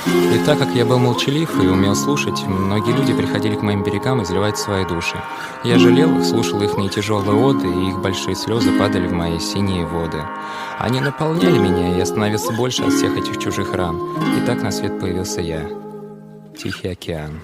И так как я был молчалив и умел слушать, многие люди приходили к моим берегам изливать свои души. Я жалел их, слушал их тяжелые оды, и их большие слезы падали в мои синие воды. Они наполняли меня, и я становился больше от всех этих чужих ран. И так на свет появился я. Тихий океан.